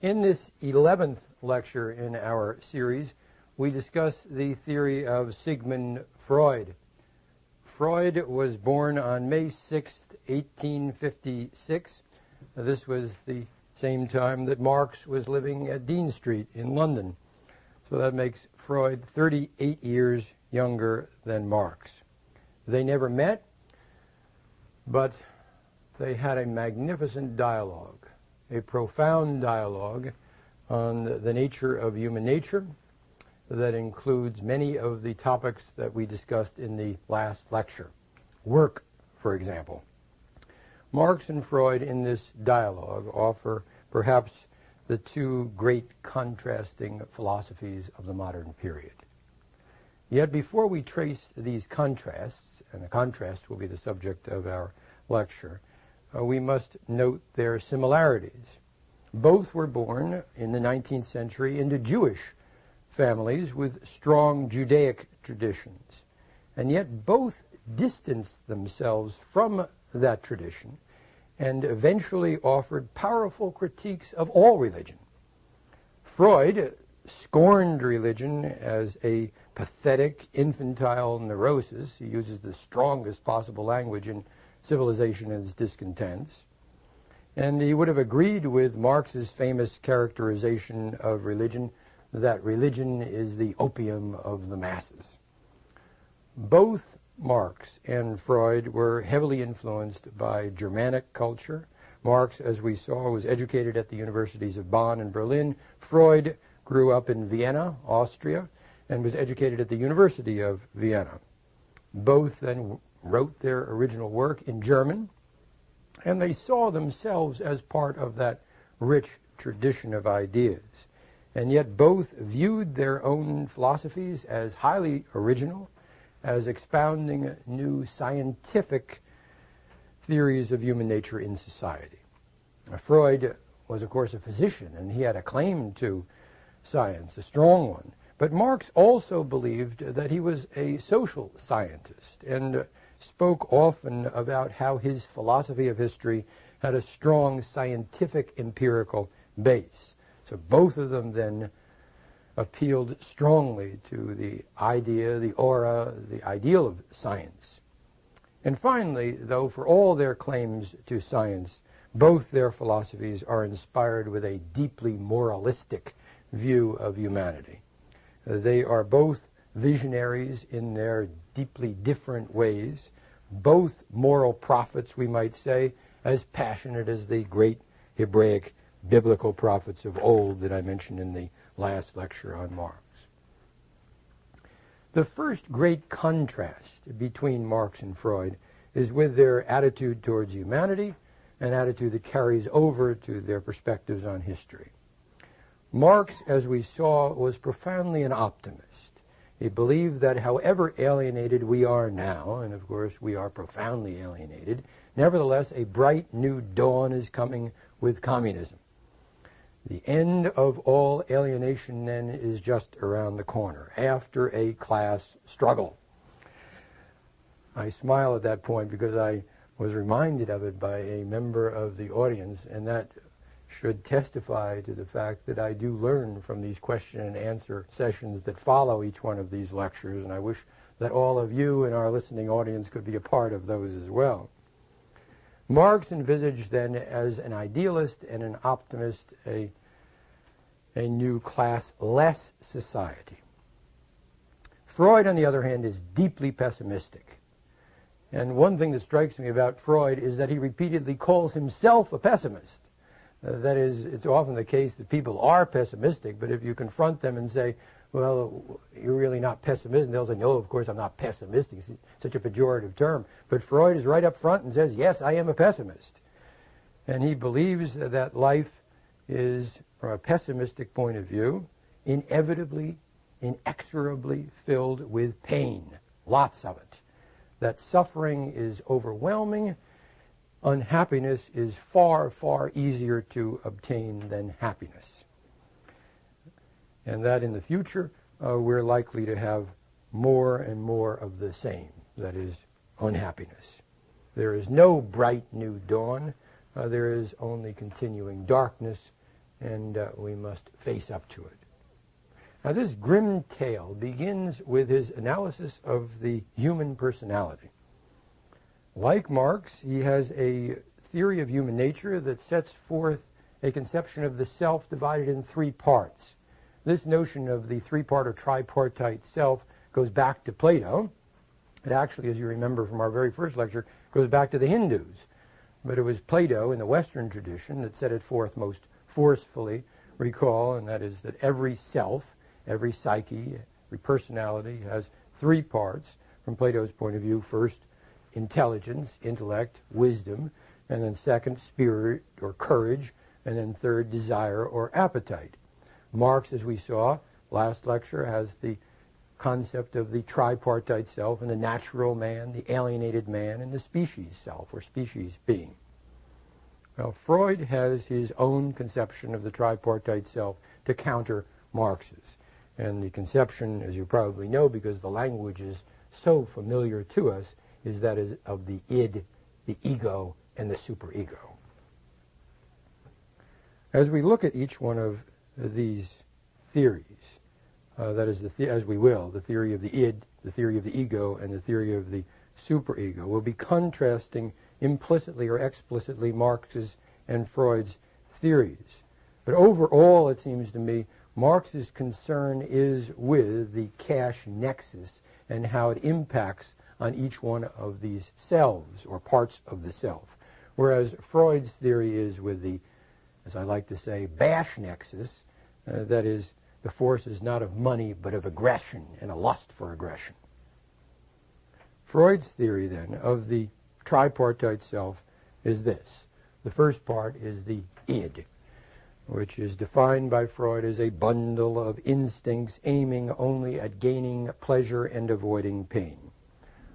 In this 11th lecture in our series, we discuss the theory of Sigmund Freud. Freud was born on May 6, 1856. This was the same time that Marx was living at Dean Street in London. So that makes Freud 38 years younger than Marx. They never met, but they had a magnificent dialogue, a profound dialogue on the nature of human nature that includes many of the topics that we discussed in the last lecture. Work, for example. Marx and Freud in this dialogue offer perhaps the two great contrasting philosophies of the modern period. Yet before we trace these contrasts, and the contrast will be the subject of our lecture, we must note their similarities. Both were born in the 19th century into Jewish families with strong Judaic traditions, and yet both distanced themselves from that tradition and eventually offered powerful critiques of all religion. Freud scorned religion as a pathetic, infantile neurosis. He uses the strongest possible language in Civilization and Its Discontents. And he would have agreed with Marx's famous characterization of religion, that religion is the opium of the masses. Both Marx and Freud were heavily influenced by Germanic culture. Marx, as we saw, was educated at the universities of Bonn and Berlin. Freud grew up in Vienna, Austria, and was educated at the University of Vienna. Both then wrote their original work in German, and they saw themselves as part of that rich tradition of ideas. And yet both viewed their own philosophies as highly original, as expounding new scientific theories of human nature in society. Freud was, of course, a physician, and he had a claim to science, a strong one. But Marx also believed that he was a social scientist and spoke often about how his philosophy of history had a strong scientific empirical base. So both of them then appealed strongly to the idea, the aura, the ideal of science. And finally, though, for all their claims to science, both their philosophies are inspired with a deeply moralistic view of humanity. They are both visionaries in their deeply different ways, both moral prophets, we might say, as passionate as the great Hebraic biblical prophets of old that I mentioned in the last lecture on Marx. The first great contrast between Marx and Freud is with their attitude towards humanity, an attitude that carries over to their perspectives on history. Marx, as we saw, was profoundly an optimist. He believed that however alienated we are now, and of course we are profoundly alienated, nevertheless a bright new dawn is coming with communism. The end of all alienation then is just around the corner, after a class struggle. I smile at that point because I was reminded of it by a member of the audience, and that should testify to the fact that I do learn from these question and answer sessions that follow each one of these lectures, and I wish that all of you in our listening audience could be a part of those as well. Marx envisaged then as an idealist and an optimist a new class-less society. Freud, on the other hand, is deeply pessimistic. And one thing that strikes me about Freud is that he repeatedly calls himself a pessimist. That is, it's often the case that people are pessimistic, but if you confront them and say, well, you're really not pessimistic, they'll say, no, of course I'm not pessimistic. It's such a pejorative term. But Freud is right up front and says, yes, I am a pessimist. And he believes that life is, from a pessimistic point of view, inevitably, inexorably filled with pain, lots of it. That suffering is overwhelming. Unhappiness is far, far easier to obtain than happiness. And that in the future, we're likely to have more and more of the same, that is, unhappiness. There is no bright new dawn. There is only continuing darkness and we must face up to it. Now, this grim tale begins with his analysis of the human personality. Like Marx, he has a theory of human nature that sets forth a conception of the self divided in three parts. This notion of the three-part or tripartite self goes back to Plato. It actually, as you remember from our very first lecture, goes back to the Hindus. But it was Plato in the Western tradition that set it forth most forcefully, recall, and that is that every self, every psyche, every personality has three parts from Plato's point of view. First, intelligence, intellect, wisdom, and then second, spirit or courage, and then third, desire or appetite. Marx, as we saw last lecture, has the concept of the tripartite self and the natural man, the alienated man, and the species self or species being. Well, Freud has his own conception of the tripartite self to counter Marx's. And the conception, as you probably know because the language is so familiar to us, is that of the id, the ego, and the superego. As we look at each one of these theories, that is, as we will, the theory of the id, the theory of the ego, and the theory of the superego, we'll be contrasting implicitly or explicitly Marx's and Freud's theories. But overall, it seems to me, Marx's concern is with the cash nexus and how it impacts on each one of these selves or parts of the self, whereas Freud's theory is with the, as I like to say, bash nexus, that is, the force is not of money but of aggression and a lust for aggression. Freud's theory, then, of the tripartite self is this. The first part is the id, which is defined by Freud as a bundle of instincts aiming only at gaining pleasure and avoiding pain.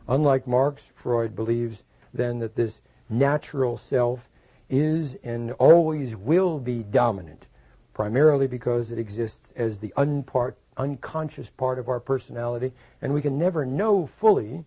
Unlike Marx, Freud believes then that this natural self is and always will be dominant, primarily because it exists as the unconscious part of our personality, and we can never know fully,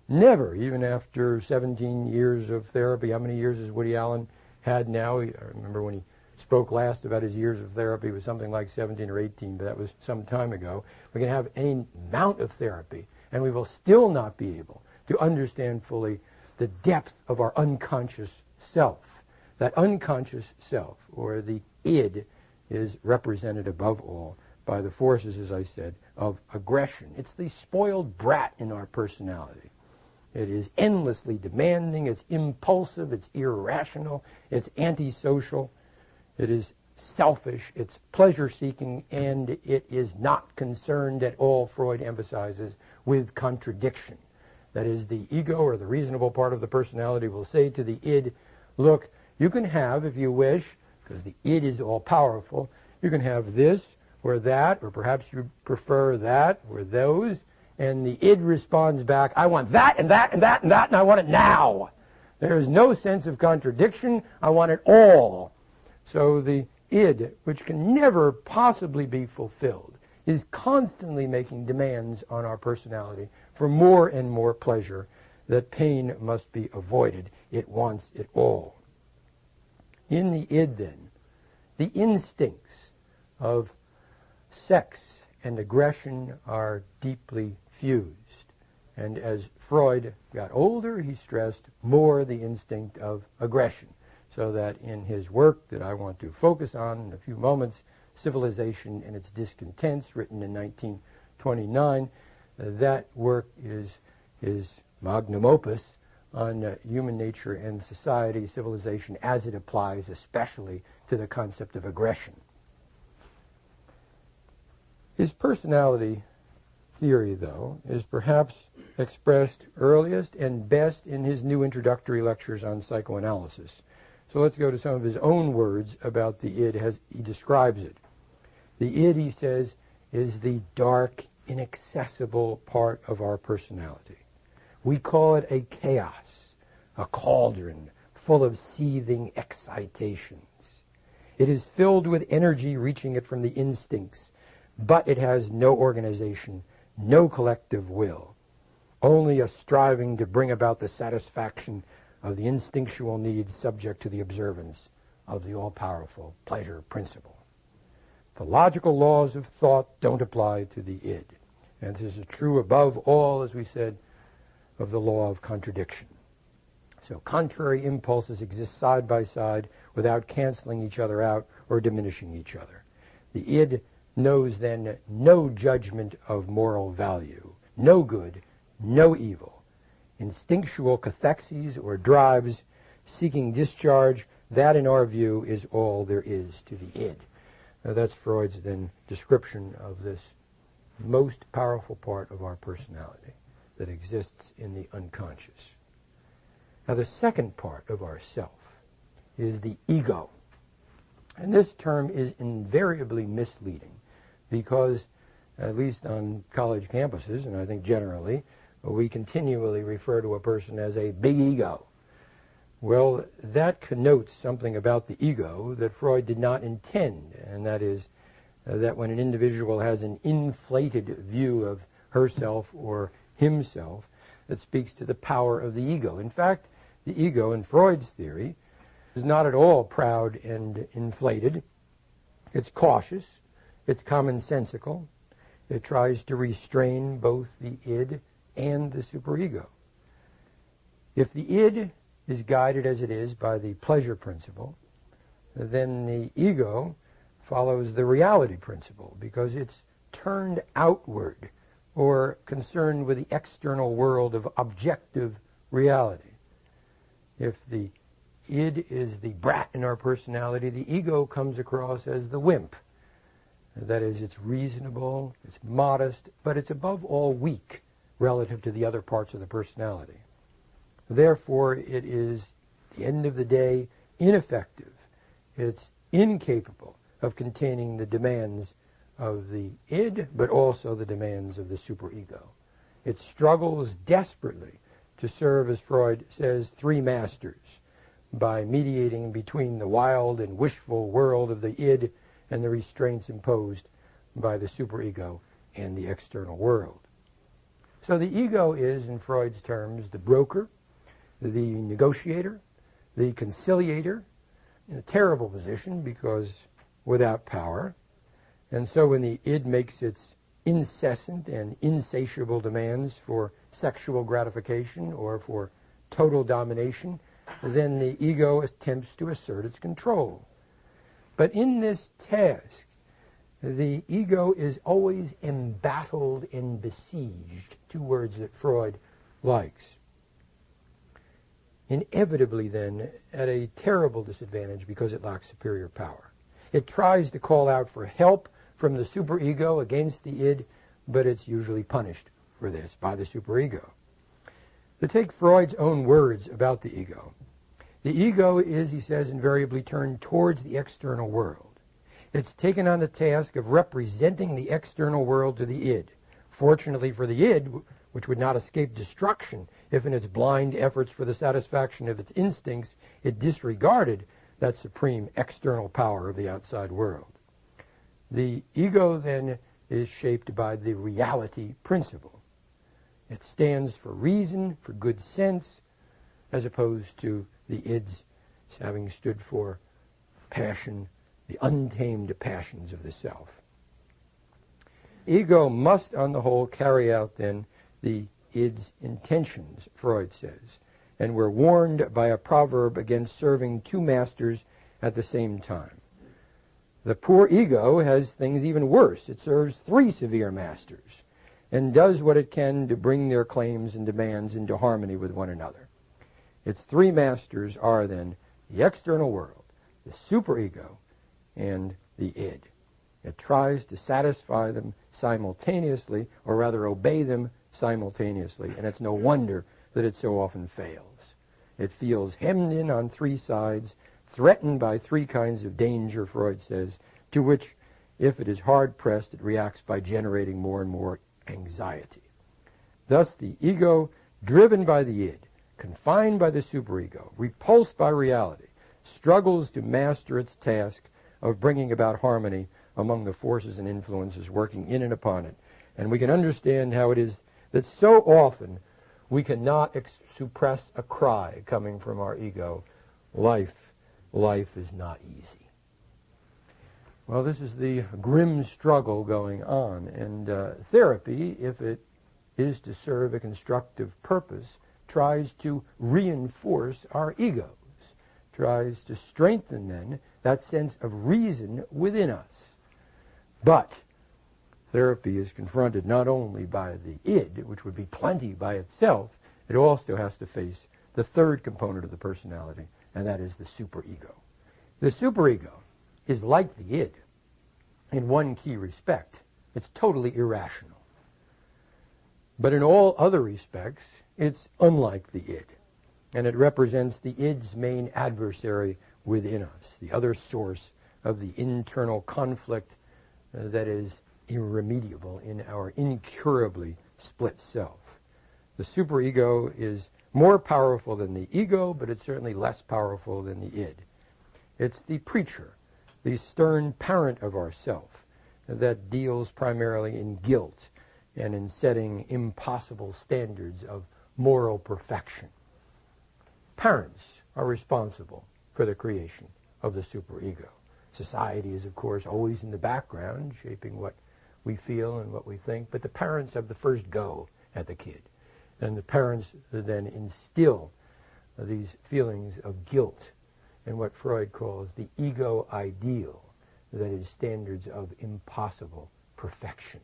never, even after 17 years of therapy. How many years has Woody Allen had now? I remember when he spoke last about his years of therapy, it was something like 17 or 18, but that was some time ago. We can have any amount of therapy, and we will still not be able to understand fully the depth of our unconscious self. That unconscious self, or the id, is represented above all by the forces, as I said, of aggression. It's the spoiled brat in our personality. It is endlessly demanding, it's impulsive, it's irrational, it's antisocial, it is selfish, it's pleasure-seeking, and it is not concerned at all, Freud emphasizes, with contradiction. That is, the ego, or the reasonable part of the personality, will say to the id, look, you can have, if you wish, because the id is all-powerful, you can have this or that, or perhaps you prefer that or those, and the id responds back, I want that and that and that and that, and I want it now. There is no sense of contradiction. I want it all. So the id, which can never possibly be fulfilled, is constantly making demands on our personality for more and more pleasure, that pain must be avoided. It wants it all. In the id, then, the instincts of sex and aggression are deeply fused. And as Freud got older, he stressed more the instinct of aggression, so that in his work that I want to focus on in a few moments, Civilization and Its Discontents, written in 1929, that work is his magnum opus on human nature and society, civilization, as it applies especially to the concept of aggression. His personality theory, though, is perhaps expressed earliest and best in his new introductory lectures on psychoanalysis. So let's go to some of his own words about the id as he describes it. The id, he says, is the dark, inaccessible part of our personality. We call it a chaos, a cauldron full of seething excitations. It is filled with energy reaching it from the instincts, but it has no organization, no collective will, only a striving to bring about the satisfaction of the instinctual needs subject to the observance of the all-powerful pleasure principle. The logical laws of thought don't apply to the id. And this is true above all, as we said, of the law of contradiction. So contrary impulses exist side by side without canceling each other out or diminishing each other. The id knows then no judgment of moral value, no good, no evil. Instinctual cathexes or drives seeking discharge, that in our view is all there is to the id. Now that's Freud's then description of this most powerful part of our personality that exists in the unconscious. Now the second part of our self is the ego. And this term is invariably misleading because, at least on college campuses, and I think generally, we continually refer to a person as a big ego. Well, that connotes something about the ego that Freud did not intend, and that is that when an individual has an inflated view of herself or himself, that speaks to the power of the ego. In fact, the ego, in Freud's theory, is not at all proud and inflated. It's cautious. It's commonsensical. It tries to restrain both the id and the superego. If the id is guided as it is by the pleasure principle, then the ego follows the reality principle because it's turned outward or concerned with the external world of objective reality. If the id is the brat in our personality, the ego comes across as the wimp. That is, it's reasonable, it's modest, but it's above all weak relative to the other parts of the personality. Therefore, it is, at the end of the day, ineffective. It's incapable of containing the demands of the id, but also the demands of the superego. It struggles desperately to serve, as Freud says, three masters, by mediating between the wild and wishful world of the id and the restraints imposed by the superego and the external world. So the ego is, in Freud's terms, the broker, the negotiator, the conciliator, in a terrible position because without power. And so when the id makes its incessant and insatiable demands for sexual gratification or for total domination, then the ego attempts to assert its control. But in this task, the ego is always embattled and besieged, two words that Freud likes. Inevitably, then, at a terrible disadvantage because it lacks superior power. It tries to call out for help from the superego against the id, but it's usually punished for this by the superego. To take Freud's own words about the ego is, he says, invariably turned towards the external world. It's taken on the task of representing the external world to the id. Fortunately for the id, which would not escape destruction if in its blind efforts for the satisfaction of its instincts it disregarded that supreme external power of the outside world. The ego, then, is shaped by the reality principle. It stands for reason, for good sense, as opposed to the ids having stood for passion, the untamed passions of the self. Ego must, on the whole, carry out, then, the id's intentions, Freud says, and we're warned by a proverb against serving two masters at the same time. The poor ego has things even worse. It serves three severe masters and does what it can to bring their claims and demands into harmony with one another. Its three masters are, then, the external world, the superego, and the id. It tries to satisfy them simultaneously, or rather obey them simultaneously, and it's no wonder that it so often fails. It feels hemmed in on three sides, threatened by three kinds of danger, Freud says, to which, if it is hard-pressed, it reacts by generating more and more anxiety. Thus, the ego, driven by the id, confined by the superego, repulsed by reality, struggles to master its task of bringing about harmony among the forces and influences working in and upon it. And we can understand how it is that so often we cannot suppress a cry coming from our ego. Life life is not easy. Well, this is the grim struggle going on, and therapy, if it is to serve a constructive purpose, tries to reinforce our egos, tries to strengthen then that sense of reason within us. But therapy is confronted not only by the id, which would be plenty by itself, it also has to face the third component of the personality, and that is the superego. The superego is like the id in one key respect. It's totally irrational. But in all other respects, it's unlike the id, and it represents the id's main adversary within us, the other source of the internal conflict that is irremediable in our incurably split self. The superego is more powerful than the ego, but it's certainly less powerful than the id. It's the preacher, the stern parent of ourself, that deals primarily in guilt and in setting impossible standards of moral perfection. Parents are responsible for the creation of the superego. Society is, of course, always in the background, shaping what we feel and what we think, but the parents have the first go at the kid. And the parents then instill these feelings of guilt and what Freud calls the ego ideal, that is, standards of impossible perfection.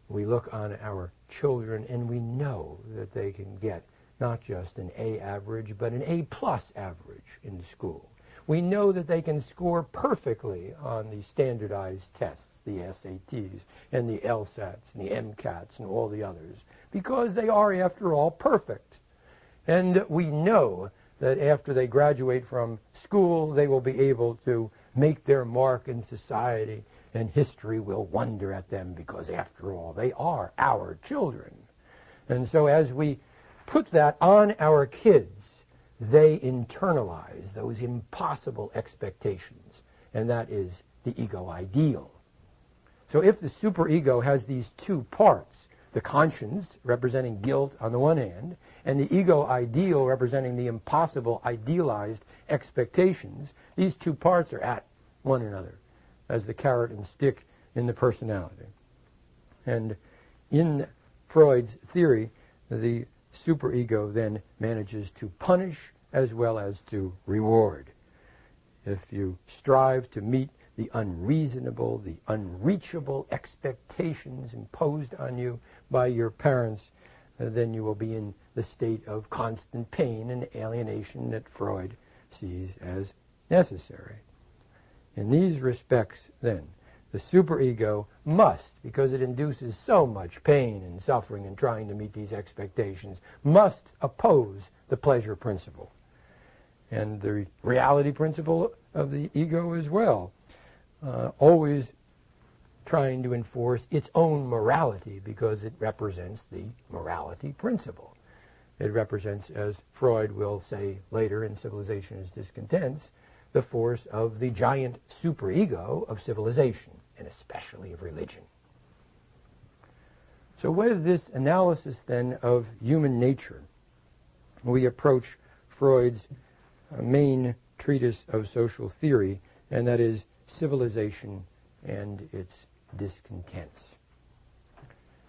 We look on our children and we know that they can get not just an A average, but an A+ average in school. We know that they can score perfectly on the standardized tests, the SATs and the LSATs and the MCATs and all the others, because they are, after all, perfect. And we know that after they graduate from school, they will be able to make their mark in society, and history will wonder at them because, after all, they are our children. And so as we put that on our kids, they internalize those impossible expectations, and that is the ego ideal. So if the superego has these two parts, the conscience representing guilt on the one hand, and the ego ideal representing the impossible idealized expectations, these two parts are at one another as the carrot and stick in the personality. And in Freud's theory, the superego then manages to punish as well as to reward. If you strive to meet the unreasonable, the unreachable expectations imposed on you by your parents, then you will be in the state of constant pain and alienation that Freud sees as necessary. In these respects, then, the superego must, because it induces so much pain and suffering in trying to meet these expectations, must oppose the pleasure principle and the reality principle of the ego as well, always trying to enforce its own morality because it represents the morality principle. It represents, as Freud will say later in Civilization is Discontents, the force of the giant superego of civilization, and especially of religion. So with this analysis then of human nature, we approach Freud's main treatise of social theory, and that is Civilization and Its Discontents.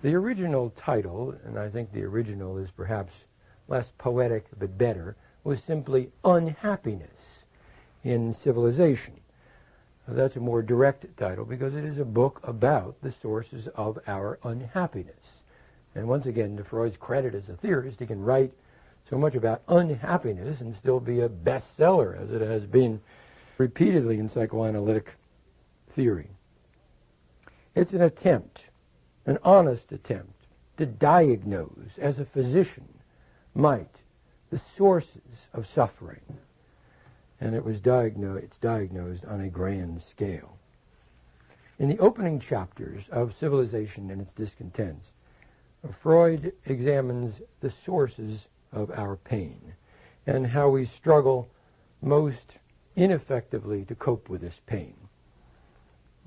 The original title, and I think the original is perhaps less poetic but better, was simply Unhappiness in Civilization. That's a more direct title because it is a book about the sources of our unhappiness. And once again, to Freud's credit as a theorist, he can write so much about unhappiness and still be a bestseller, as it has been repeatedly in psychoanalytic theory. It's an attempt, an honest attempt, to diagnose, as a physician might, the sources of suffering. And it's diagnosed on a grand scale. In the opening chapters of Civilization and Its Discontents, Freud examines the sources of our pain and how we struggle most ineffectively to cope with this pain.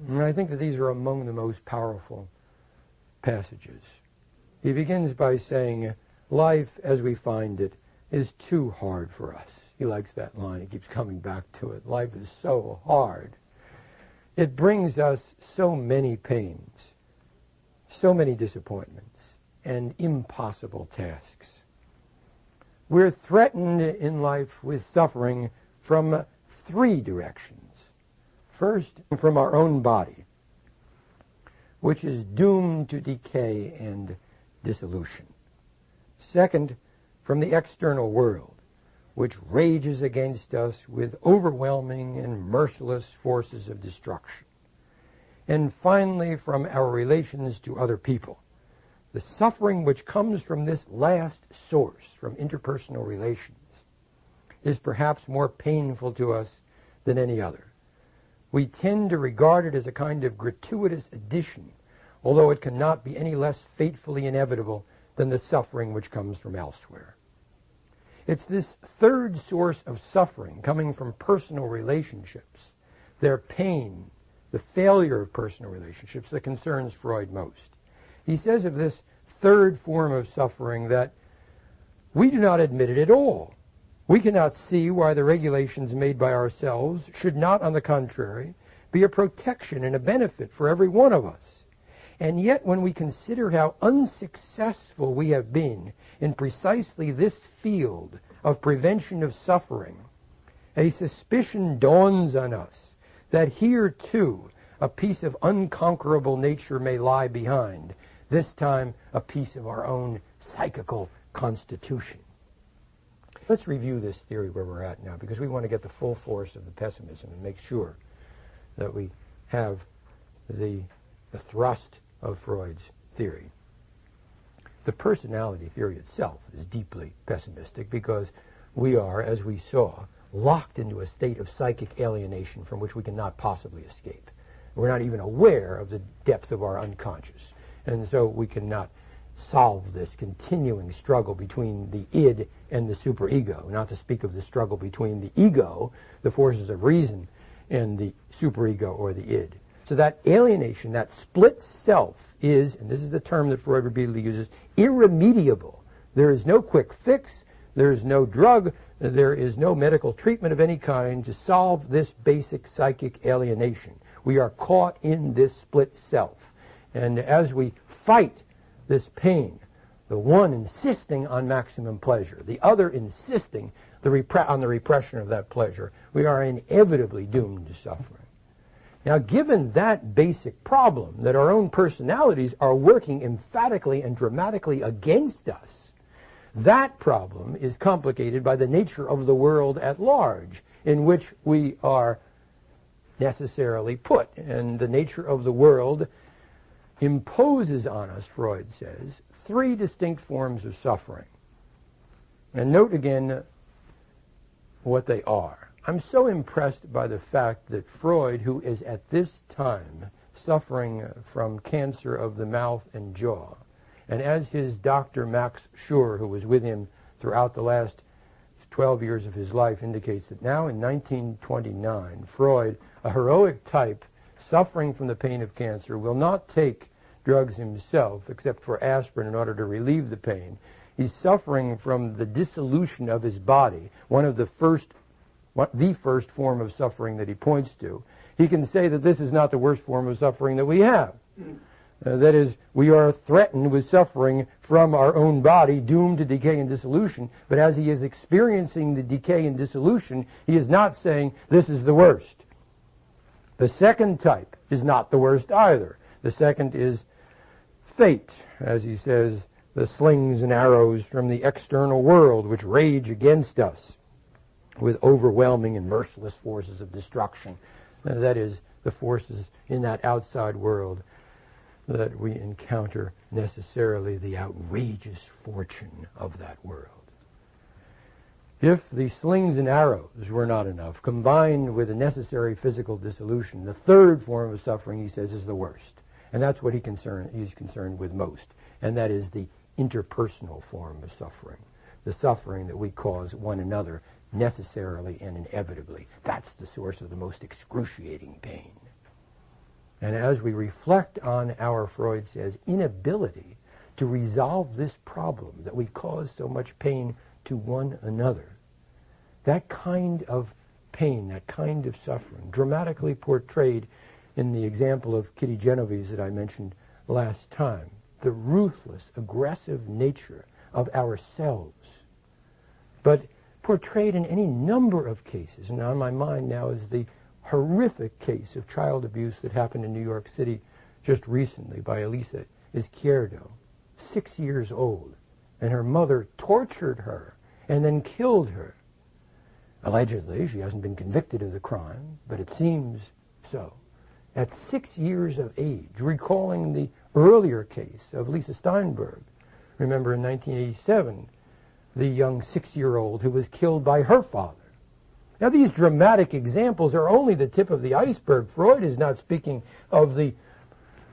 And I think that these are among the most powerful passages. He begins by saying, life as we find it is too hard for us. He likes that line. He keeps coming back to it. Life is so hard. It brings us so many pains, so many disappointments, and impossible tasks. We're threatened in life with suffering from three directions. First, from our own body, which is doomed to decay and dissolution. Second, from the external world, which rages against us with overwhelming and merciless forces of destruction. And finally, from our relations to other people. The suffering which comes from this last source, from interpersonal relations, is perhaps more painful to us than any other. We tend to regard it as a kind of gratuitous addition, although it cannot be any less fatefully inevitable than the suffering which comes from elsewhere. It's this third source of suffering coming from personal relationships, their pain, the failure of personal relationships, that concerns Freud most. He says of this third form of suffering that we do not admit it at all. We cannot see why the regulations made by ourselves should not, on the contrary, be a protection and a benefit for every one of us. And yet, when we consider how unsuccessful we have been in precisely this field of prevention of suffering, a suspicion dawns on us that here, too, a piece of unconquerable nature may lie behind, this time a piece of our own psychical constitution. Let's review this theory where we're at now, because we want to get the full force of the pessimism and make sure that we have the thrust of Freud's theory. The personality theory itself is deeply pessimistic because we are, as we saw, locked into a state of psychic alienation from which we cannot possibly escape. We're not even aware of the depth of our unconscious, and so we cannot solve this continuing struggle between the id and the superego, not to speak of the struggle between the ego, the forces of reason, and the superego or the id. So that alienation, that split self is, and this is the term that Freud repeatedly uses, irremediable. There is no quick fix, there is no drug, there is no medical treatment of any kind to solve this basic psychic alienation. We are caught in this split self. And as we fight this pain, the one insisting on maximum pleasure, the other insisting on the repression of that pleasure, we are inevitably doomed to suffering. Now, given that basic problem, that our own personalities are working emphatically and dramatically against us, that problem is complicated by the nature of the world at large, in which we are necessarily put. And the nature of the world imposes on us, Freud says, three distinct forms of suffering. And note again what they are. I'm so impressed by the fact that Freud, who is at this time suffering from cancer of the mouth and jaw, and as his doctor Max Schur, who was with him throughout the last 12 years of his life, indicates that now in 1929, Freud, a heroic type suffering from the pain of cancer, will not take drugs himself except for aspirin in order to relieve the pain. He's suffering from the dissolution of his body, the first form of suffering that he points to. He can say that this is not the worst form of suffering that we have. That is, we are threatened with suffering from our own body, doomed to decay and dissolution, but as he is experiencing the decay and dissolution, he is not saying, this is the worst. The second type is not the worst either. The second is fate, as he says, the slings and arrows from the external world which rage against us with overwhelming and merciless forces of destruction. That is, the forces in that outside world that we encounter necessarily the outrageous fortune of that world. If the slings and arrows were not enough, combined with a necessary physical dissolution, the third form of suffering, he says, is the worst. And that's what he's concerned with most. And that is the interpersonal form of suffering. The suffering that we cause one another necessarily and inevitably. That's the source of the most excruciating pain. And as we reflect on our, Freud says, inability to resolve this problem that we cause so much pain to one another, that kind of pain, that kind of suffering, dramatically portrayed in the example of Kitty Genovese that I mentioned last time, the ruthless, aggressive nature of ourselves, but portrayed in any number of cases. And on my mind now is the horrific case of child abuse that happened in New York City just recently by Elisa Izquierdo, 6 years old, and her mother tortured her and then killed her. Allegedly, she hasn't been convicted of the crime, but it seems so. At 6 years of age, recalling the earlier case of Lisa Steinberg. Remember in 1987, the young 6-year-old who was killed by her father. Now, these dramatic examples are only the tip of the iceberg. Freud is not speaking of the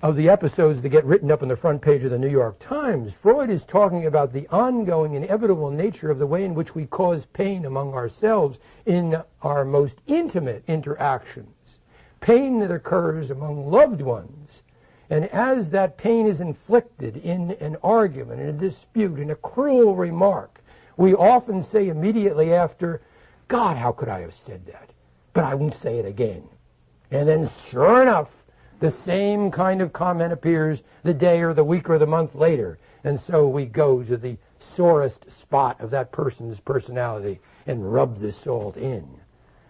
episodes that get written up on the front page of the New York Times. Freud is talking about the ongoing, inevitable nature of the way in which we cause pain among ourselves in our most intimate interactions. Pain that occurs among loved ones. And as that pain is inflicted in an argument, in a dispute, in a cruel remark, we often say immediately after, God, how could I have said that? But I won't say it again. And then sure enough, the same kind of comment appears the day or the week or the month later. And so we go to the sorest spot of that person's personality and rub the salt in.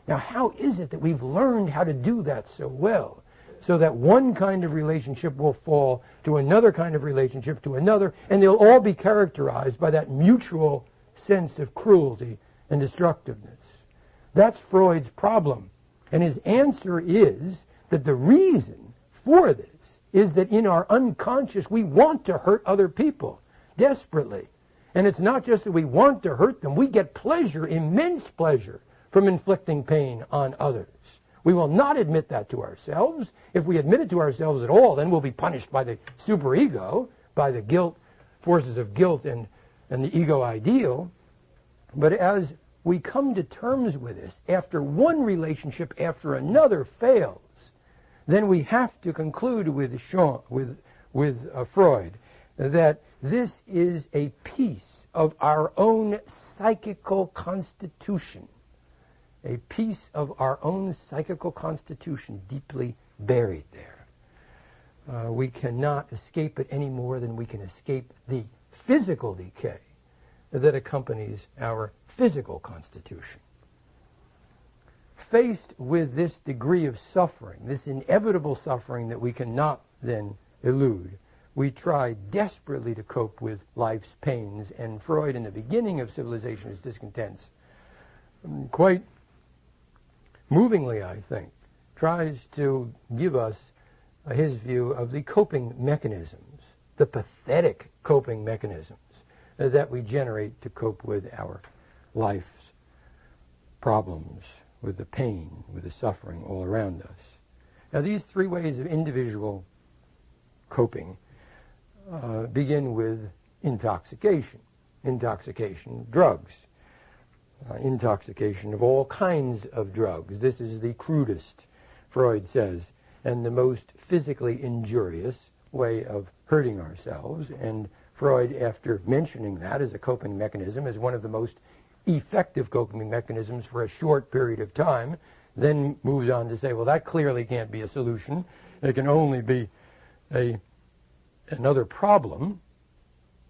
Now, how is it that we've learned how to do that so well? So that one kind of relationship will fall to another kind of relationship, to another, and they'll all be characterized by that mutual sense of cruelty and destructiveness. That's Freud's problem. And his answer is that the reason for this is that in our unconscious we want to hurt other people desperately. And it's not just that we want to hurt them, we get pleasure, immense pleasure, from inflicting pain on others. We will not admit that to ourselves. If we admit it to ourselves at all, then we'll be punished by the superego, by the guilt, forces of guilt and the ego ideal. But as we come to terms with this, after one relationship after another fails, then we have to conclude with Freud that this is a piece of our own psychical constitution. A piece of our own psychical constitution deeply buried there. We cannot escape it any more than we can escape the physical decay that accompanies our physical constitution. Faced with this degree of suffering, this inevitable suffering that we cannot then elude, we try desperately to cope with life's pains, and Freud, in the beginning of Civilization's Discontents, quite movingly, I think, tries to give us his view of the coping mechanisms, the pathetic coping mechanisms that we generate to cope with our life's problems, with the pain, with the suffering all around us. Now, these three ways of individual coping begin with intoxication. Intoxication, drugs. Intoxication of all kinds of drugs. This is the crudest, Freud says, and the most physically injurious way of hurting ourselves. And Freud, after mentioning that as a coping mechanism, as one of the most effective coping mechanisms for a short period of time, then moves on to say, well, that clearly can't be a solution. It can only be another problem.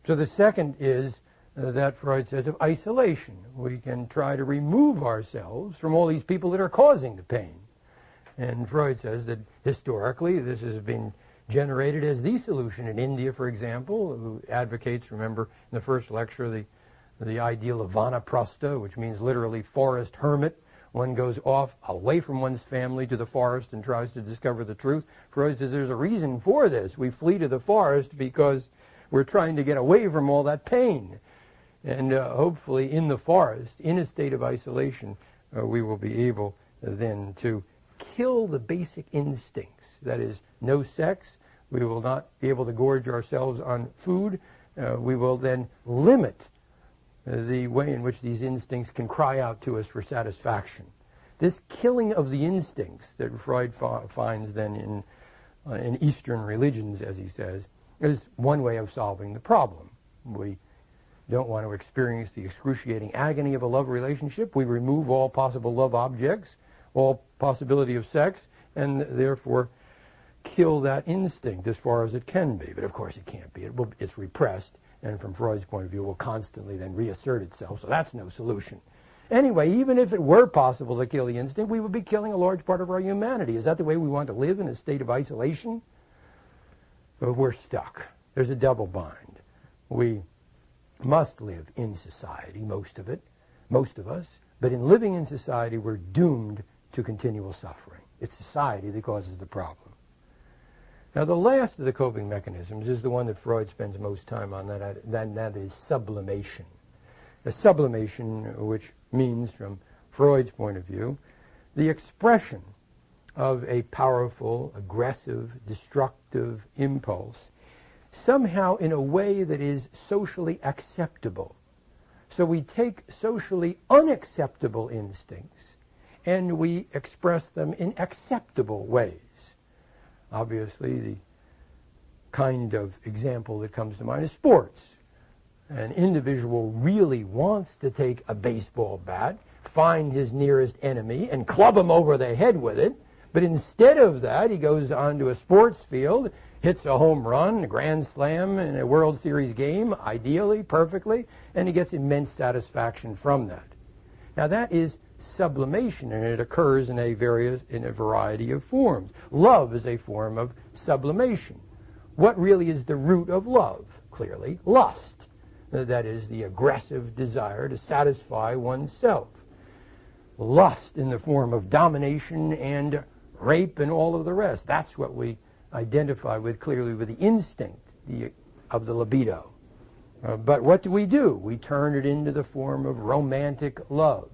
So the second is that Freud says of isolation. We can try to remove ourselves from all these people that are causing the pain. And Freud says that historically this has been generated as the solution in India, for example, who advocates, remember in the first lecture, the ideal of vanaprastha, which means literally forest hermit. One goes off away from one's family to the forest and tries to discover the truth. Freud says there's a reason for this. We flee to the forest because we're trying to get away from all that pain. And hopefully in the forest, in a state of isolation, we will be able then to kill the basic instincts. That is, no sex. We will not be able to gorge ourselves on food. We will then limit the way in which these instincts can cry out to us for satisfaction. This killing of the instincts that Freud finds then in Eastern religions, as he says, is one way of solving the problem. We don't want to experience the excruciating agony of a love relationship, we remove all possible love objects, all possibility of sex, and therefore kill that instinct as far as it can be. But of course it can't be. It's repressed, and from Freud's point of view, will constantly then reassert itself, so that's no solution. Anyway, even if it were possible to kill the instinct, we would be killing a large part of our humanity. Is that the way we want to live, in a state of isolation? But we're stuck. There's a double bind. We must live in society, most of us, but in living in society, we're doomed to continual suffering. It's society that causes the problem. Now, the last of the coping mechanisms is the one that Freud spends most time on, that is sublimation. A sublimation, which means, from Freud's point of view, the expression of a powerful, aggressive, destructive impulse, somehow in a way that is socially acceptable. So we take socially unacceptable instincts and we express them in acceptable ways. Obviously, the kind of example that comes to mind is sports. An individual really wants to take a baseball bat, find his nearest enemy, and club him over the head with it, but instead of that, he goes onto a sports field, hits a home run, a grand slam in a World Series game, ideally, perfectly, and he gets immense satisfaction from that. Now that is sublimation, and it occurs in a variety of forms. Love is a form of sublimation. What really is the root of love? Clearly, lust. That is the aggressive desire to satisfy oneself. Lust in the form of domination and rape and all of the rest. That's what we identify with clearly with the instinct of the libido. But what do? We turn it into the form of romantic love.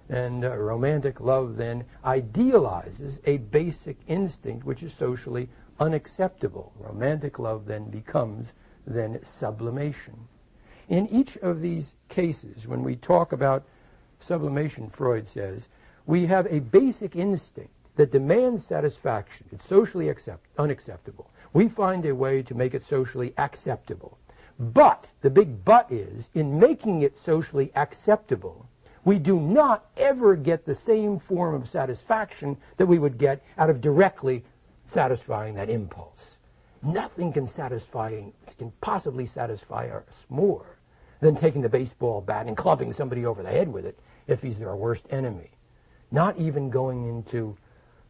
And romantic love then idealizes a basic instinct which is socially unacceptable. Romantic love then becomes sublimation. In each of these cases, when we talk about sublimation, Freud says, we have a basic instinct that demands satisfaction. It's socially unacceptable. We find a way to make it socially acceptable. But, the big but is, in making it socially acceptable, we do not ever get the same form of satisfaction that we would get out of directly satisfying that impulse. Nothing can possibly satisfy us more than taking the baseball bat and clubbing somebody over the head with it if he's their worst enemy. Not even going into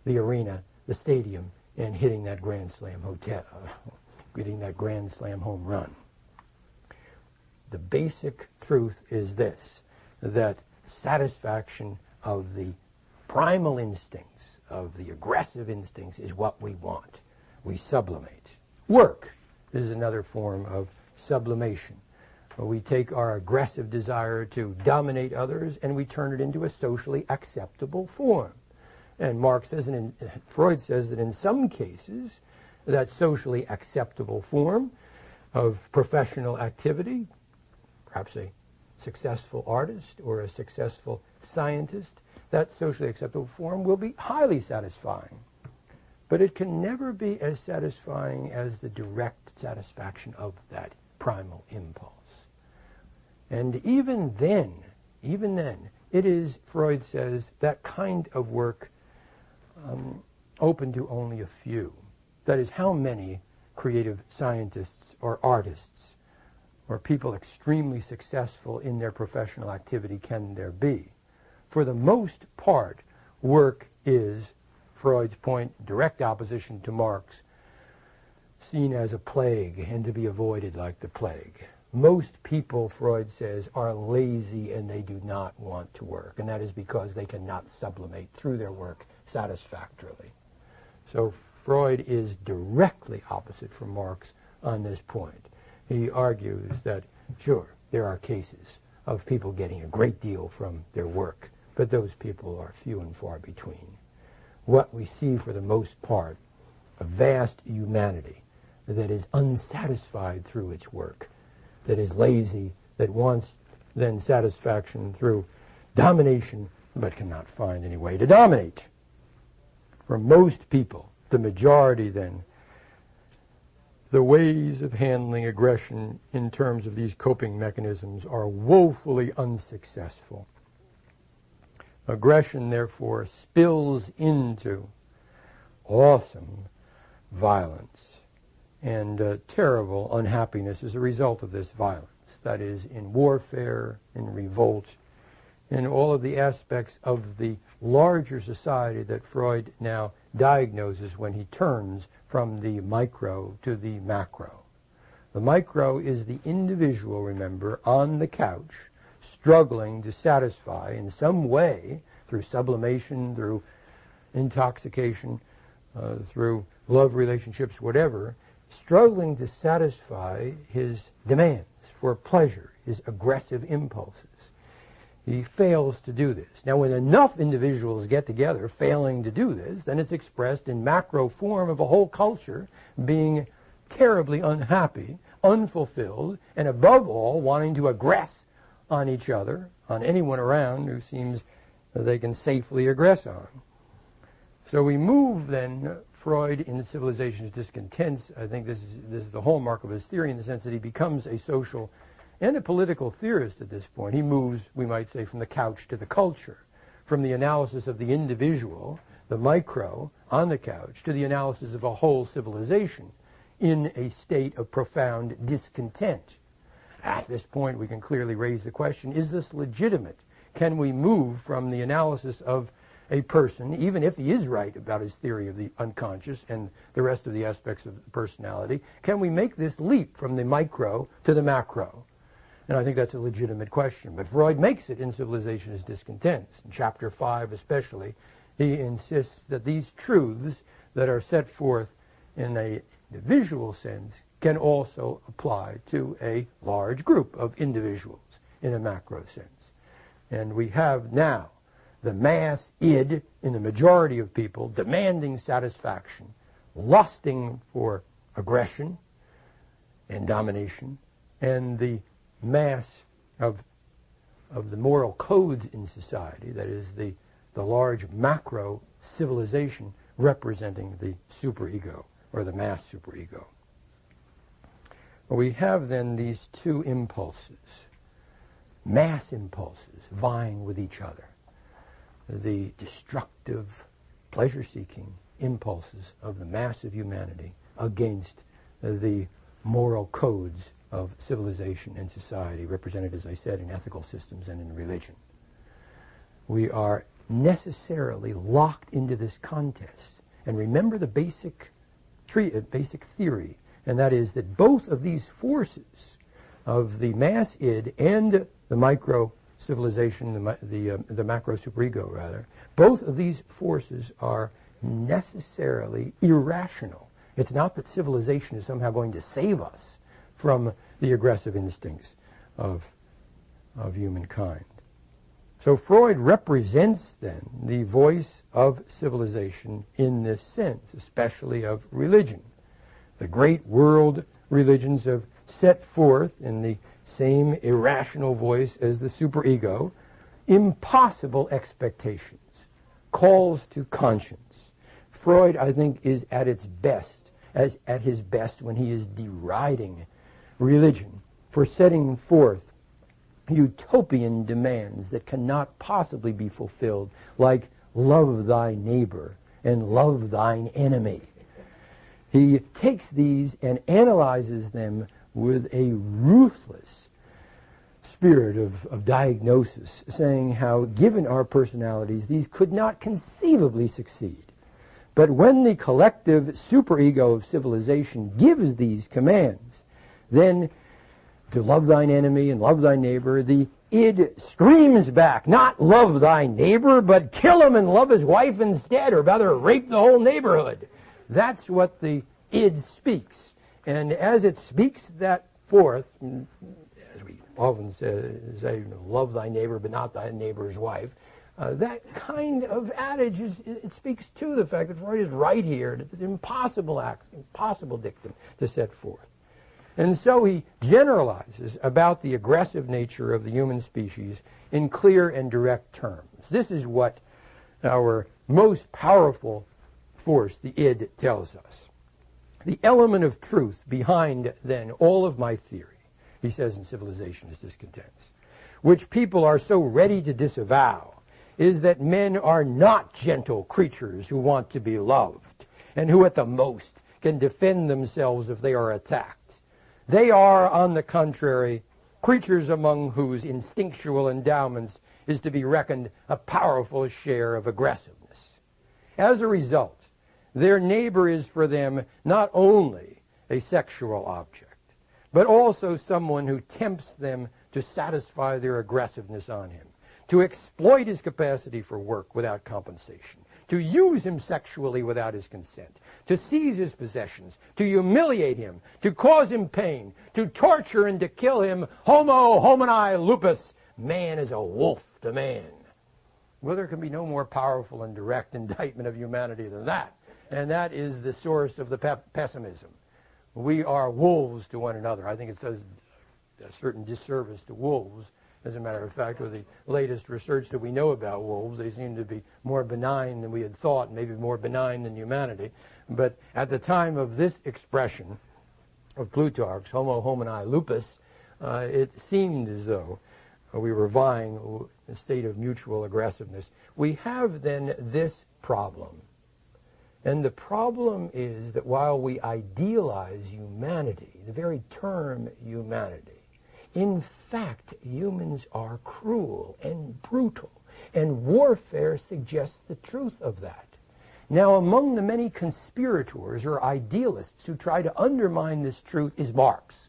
the arena, the stadium, and hitting that Grand Slam home run. The basic truth is this, that satisfaction of the primal instincts, of the aggressive instincts, is what we want. We sublimate. Work is another form of sublimation. We take our aggressive desire to dominate others and we turn it into a socially acceptable form. And Freud says that in some cases, that socially acceptable form of professional activity, perhaps a successful artist or a successful scientist, that socially acceptable form will be highly satisfying. But it can never be as satisfying as the direct satisfaction of that primal impulse. And even then, it is, Freud says, that kind of work open to only a few. That is, how many creative scientists or artists or people extremely successful in their professional activity can there be? For the most part, work is, Freud's point, direct opposition to Marx, seen as a plague and to be avoided like the plague. Most people, Freud says, are lazy and they do not want to work, and that is because they cannot sublimate through their work satisfactorily. So Freud is directly opposite from Marx on this point. He argues that, sure, there are cases of people getting a great deal from their work, but those people are few and far between. What we see for the most part, a vast humanity that is unsatisfied through its work, that is lazy, that wants then satisfaction through domination, but cannot find any way to dominate. For most people, the majority then, the ways of handling aggression in terms of these coping mechanisms are woefully unsuccessful. Aggression, therefore, spills into awesome violence and terrible unhappiness as a result of this violence. That is, in warfare, in revolt, in all of the aspects of the larger society that Freud now diagnoses when he turns from the micro to the macro. The micro is the individual, remember, on the couch, struggling to satisfy in some way, through sublimation, through intoxication, through love relationships, whatever, struggling to satisfy his demands for pleasure, his aggressive impulses. He fails to do this. Now, when enough individuals get together failing to do this, then it's expressed in macro form of a whole culture being terribly unhappy, unfulfilled, and above all, wanting to aggress on each other, on anyone around who seems that they can safely aggress on. So we move then Freud in Civilization's Discontents. I think this is the hallmark of his theory in the sense that he becomes a social and a political theorist at this point. He moves, we might say, from the couch to the culture, from the analysis of the individual, the micro, on the couch, to the analysis of a whole civilization in a state of profound discontent. At this point, we can clearly raise the question, is this legitimate? Can we move from the analysis of a person, even if he is right about his theory of the unconscious and the rest of the aspects of the personality, can we make this leap from the micro to the macro? And I think that's a legitimate question. But Freud makes it in Civilization's Discontents. In Chapter 5 especially, he insists that these truths that are set forth in a visual sense can also apply to a large group of individuals in a macro sense. And we have now the mass id in the majority of people demanding satisfaction, lusting for aggression and domination, and the mass of the moral codes in society, that is the large macro civilization representing the superego or the mass superego. We have then these two impulses, mass impulses vying with each other. The destructive, pleasure-seeking impulses of the mass of humanity against the moral codes of civilization and society, represented, as I said, in ethical systems and in religion. We are necessarily locked into this contest. And remember the basic theory, and that is that both of these forces of the mass id and the micro civilization, the macro superego rather, both of these forces are necessarily irrational. It's not that civilization is somehow going to save us from the aggressive instincts of humankind. So Freud represents then the voice of civilization in this sense, especially of religion. The great world religions have set forth in the same irrational voice as the superego impossible expectations, calls to conscience. Freud, I think, is at his best when he is deriding religion for setting forth utopian demands that cannot possibly be fulfilled, like love thy neighbor and love thine enemy. He takes these and analyzes them with a ruthless spirit of diagnosis, saying how, given our personalities, these could not conceivably succeed. But when the collective superego of civilization gives these commands, then to love thine enemy and love thy neighbor, the id screams back, not love thy neighbor, but kill him and love his wife instead, or rather rape the whole neighborhood. That's what the id speaks. And as it speaks that forth, as we often say, love thy neighbor but not thy neighbor's wife, that kind of adage, it speaks to the fact that Freud is right here, that it's an impossible dictum to set forth. And so he generalizes about the aggressive nature of the human species in clear and direct terms. This is what our most powerful force, the id, tells us. the element of truth behind, then, all of my theory, he says in Civilization is Discontents, which people are so ready to disavow, is that men are not gentle creatures who want to be loved, and who at the most can defend themselves if they are attacked. They are, on the contrary, creatures among whose instinctual endowments is to be reckoned a powerful share of aggressiveness. As a result, their neighbor is for them not only a sexual object, but also someone who tempts them to satisfy their aggressiveness on him, to exploit his capacity for work without compensation, to use him sexually without his consent, to seize his possessions, to humiliate him, to cause him pain, to torture and to kill him. Homo homini lupus. Man is a wolf to man. Well, there can be no more powerful and direct indictment of humanity than that. And that is the source of the pessimism. We are wolves to one another. I think it does a certain disservice to wolves. As a matter of fact, with the latest research that we know about wolves, they seem to be more benign than we had thought, maybe more benign than humanity. But at the time of this expression of Plutarch's, Homo homini lupus, it seemed as though we were vying in a state of mutual aggressiveness. We have then this problem. And the problem is that while we idealize humanity, the very term humanity, in fact, humans are cruel and brutal, and warfare suggests the truth of that. Now, among the many conspirators or idealists who try to undermine this truth is Marx.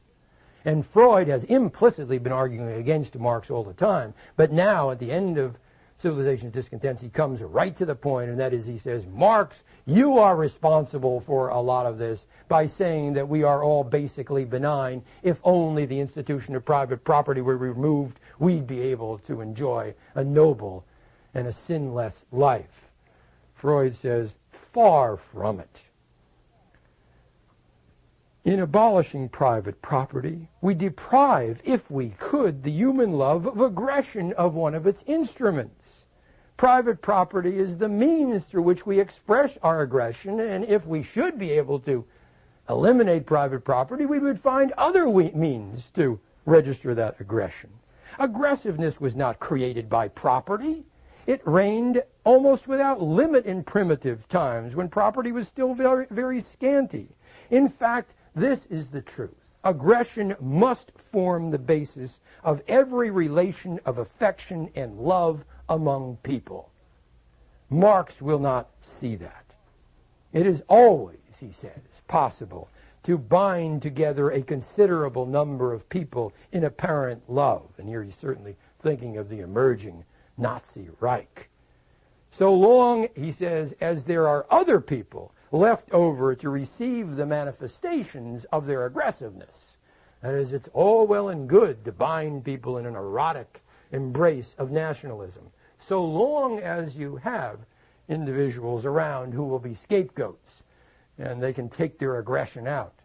And Freud has implicitly been arguing against Marx all the time, but now, at the end of Civilization is Discontents, he comes right to the point, and that is, he says, Marx, you are responsible for a lot of this by saying that we are all basically benign. If only the institution of private property were removed, we'd be able to enjoy a noble and a sinless life. Freud says, far from it. In abolishing private property, we deprive, if we could, the human love of aggression of one of its instruments. Private property is the means through which we express our aggression, and if we should be able to eliminate private property, we would find other means to register that aggression. Aggressiveness was not created by property. It reigned almost without limit in primitive times, when property was still very, very scanty. In fact, this is the truth. Aggression must form the basis of every relation of affection and love among people. Marx will not see that. It is always, he says, possible to bind together a considerable number of people in apparent love. And here he's certainly thinking of the emerging Nazi Reich. So long, he says, as there are other people left over to receive the manifestations of their aggressiveness. That is, it's all well and good to bind people in an erotic embrace of nationalism, so long as you have individuals around who will be scapegoats and they can take their aggression out.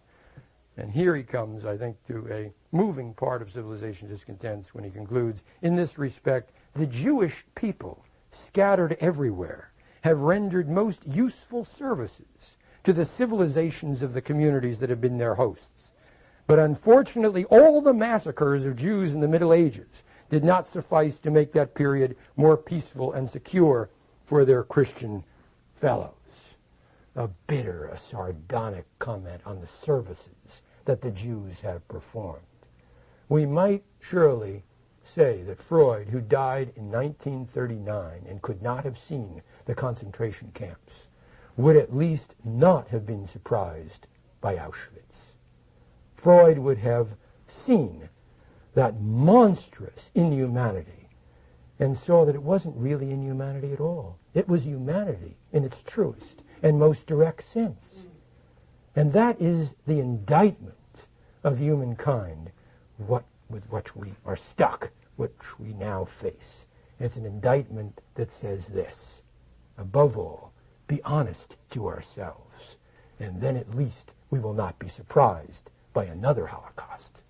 And here he comes, I think, to a moving part of Civilization Discontents when he concludes, in this respect, the Jewish people, scattered everywhere, have rendered most useful services to the civilizations of the communities that have been their hosts. But unfortunately, all the massacres of Jews in the Middle Ages did not suffice to make that period more peaceful and secure for their Christian fellows. A bitter, a sardonic comment on the services that the Jews have performed. We might surely say that Freud, who died in 1939 and could not have seen the concentration camps, would at least not have been surprised by Auschwitz. Freud would have seen that monstrous inhumanity and saw that it wasn't really inhumanity at all. It was humanity in its truest and most direct sense. And that is the indictment of humankind, with which we are stuck, which we now face. It's an indictment that says this: above all, be honest to ourselves, and then at least we will not be surprised by another Holocaust.